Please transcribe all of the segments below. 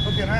ఓకేనా?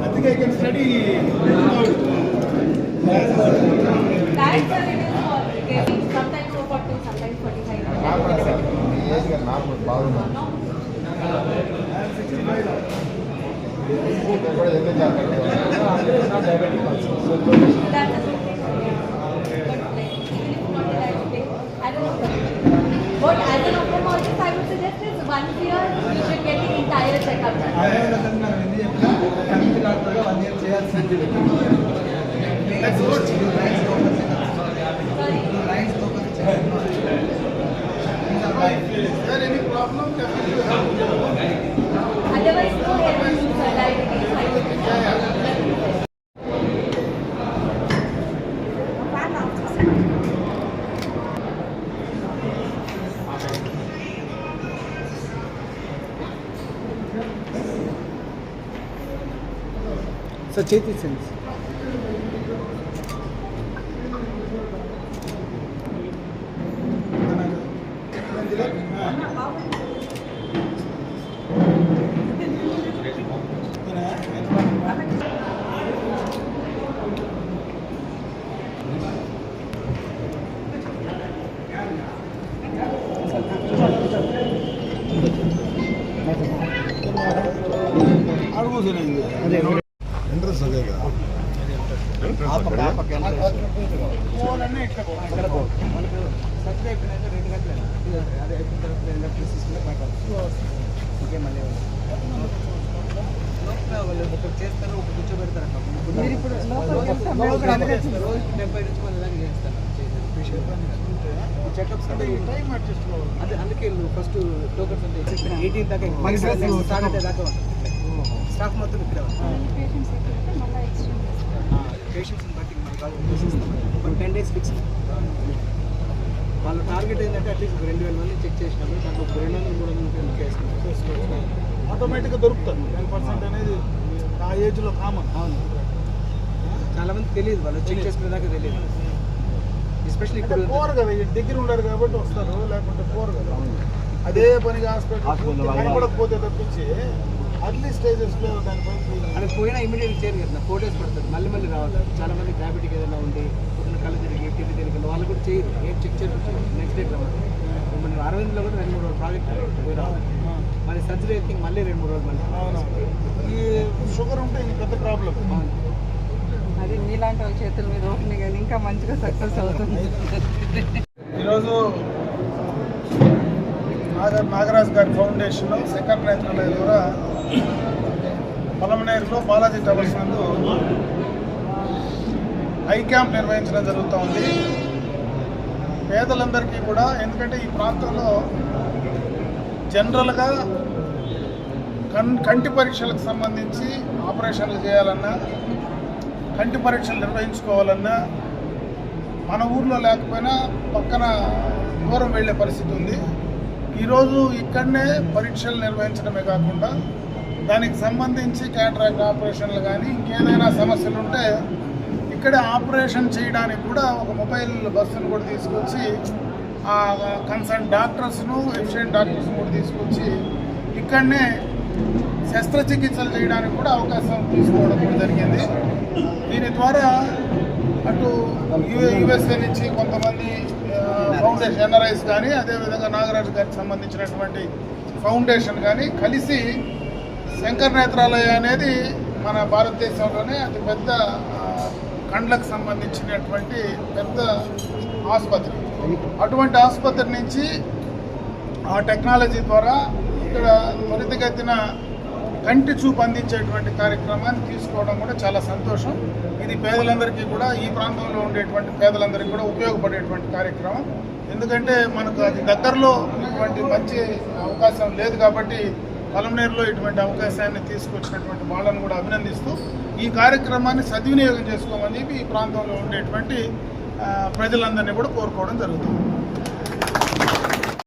I think I can study. Sometimes 40, sometimes 45. No. But as an ophthalmologist, I would suggest is once a year you should get the entire checkup. Is there any problem? Otherwise, no diabetes, So Chethi sense. Interest लगेगा చేస్తారు ఒక కూర్చోబెడతారు checkups అంటే అదే అందుకే first tokens అంటే 18 దాకా start అయితే దాకా స్టాఫ్ మొత్తం ఇక్కడ పేషెంట్స్ని బట్టి 10 days ఫిక్స్ వాళ్ళ టార్గెట్ ఏంటంటే అట్లీస్ట్ 2000 మంది చెక్ చేసినాము దాంట్లో 200-300 వేసుకుంటాం ఆటోమేటిక్గా దొరుకుతారు 10% అనేది ఆ ఏజ్లో కామన్. అవును, చాలామంది తెలియదు, వాళ్ళు చెక్ చేసుకునేదాకా తెలియదు. ఎస్పెషల్లీ ఇప్పుడు పోరు కదా, దగ్గర ఉండరు కాబట్టి వస్తారు, లేకుంటే పోరు కదా. అదే పనిగా హాస్పిటల్ కనపడకపోతే తప్పించి అర్లీ స్టేజెస్లో దానిపై అది పోయినా ఇమీడియట్గా చేయరు కదా, 4 days పడుతుంది, మళ్ళీ రావాలి. చాలా మంది డయాబెటిక్ ఏదైనా ఉండి పొద్దున్న కళ్ళు తిరిగి కిడ్నీ తిరిగి వాళ్ళు కూడా చేయరు, ఏం చెక్ చేయరు, నెక్స్ట్ డే రావాలి. మన అరవింద్లో కూడా 2-3 రోజులు ప్రాజెక్ట్ పోయి రావాలి. మరి సర్జరీ అయితే మళ్ళీ 2-3 రోజులు మళ్ళీ. ఈ షుగర్ ఉంటే ఇంక పెద్ద ప్రాబ్లం. అది మీలాంటి వాళ్ళ చేతుల మీద ఓపెన్ కానీ ఇంకా మంచిగా సక్సెస్ అవుతుంది. ఈరోజు నాగరాజ్ గారి ఫౌండేషన్ సెకండ్ నేత్రాలయ ద్వారా పలమనేరులో బాలాజీ టవర్స్ నందు ఐ క్యాంప్ నిర్వహించడం జరుగుతోంది. పేదలందరికీ కూడా, ఎందుకంటే ఈ ప్రాంతంలో జనరల్గా కంటి పరీక్షలకు సంబంధించి ఆపరేషన్లు చేయాలన్నా, కంటి పరీక్షలు నిర్వహించుకోవాలన్నా మన ఊర్లో లేకపోయినా పక్కన దూరం వెళ్ళే పరిస్థితి ఉంది. ఈరోజు ఇక్కడనే పరీక్షలు నిర్వహించడమే కాకుండా దానికి సంబంధించి క్యాటరాక్ట్ ఆపరేషన్లు కానీ ఇంకేదైనా సమస్యలు ఉంటే ఇక్కడే ఆపరేషన్ చేయడానికి కూడా ఒక మొబైల్ బస్సును కూడా తీసుకొచ్చి ఆ కన్సర్న్ డాక్టర్స్ను, ఎఫిషియెంట్ డాక్టర్స్ను కూడా తీసుకొచ్చి ఇక్కడనే శస్త్రచికిత్సలు చేయడానికి కూడా అవకాశం తీసుకోవడం కూడా జరిగింది. దీని ద్వారా అటు యుఎస్ఏ నుంచి కొంతమంది ఫౌండేషన్ ఎన్ఆర్ఐస్ కానీ, అదేవిధంగా నాగరాజు గారికి సంబంధించినటువంటి ఫౌండేషన్ కానీ కలిసి శంకర్ నేత్రాలయ అనేది మన భారతదేశంలోనే అతిపెద్ద కండ్లకు సంబంధించినటువంటి పెద్ద ఆసుపత్రి. అటువంటి ఆసుపత్రి నుంచి ఆ టెక్నాలజీ ద్వారా ఇక్కడ త్వరితగతిన కంటి చూపు అందించేటువంటి కార్యక్రమాన్ని తీసుకోవడం కూడా చాలా సంతోషం. ఇది పేదలందరికీ కూడా, ఈ ప్రాంతంలో ఉండేటువంటి పేదలందరికీ కూడా ఉపయోగపడేటువంటి కార్యక్రమం. ఎందుకంటే మనకు అది దగ్గరలో ఇటువంటి మంచి అవకాశం లేదు కాబట్టి పలమనేరులో ఇటువంటి అవకాశాన్ని తీసుకొచ్చినటువంటి వాళ్ళని కూడా అభినందిస్తూ ఈ కార్యక్రమాన్ని సద్వినియోగం చేసుకోమని చెప్పి ఈ ప్రాంతంలో ఉండేటువంటి ప్రజలందరినీ కూడా కోరుకోవడం జరుగుతుంది.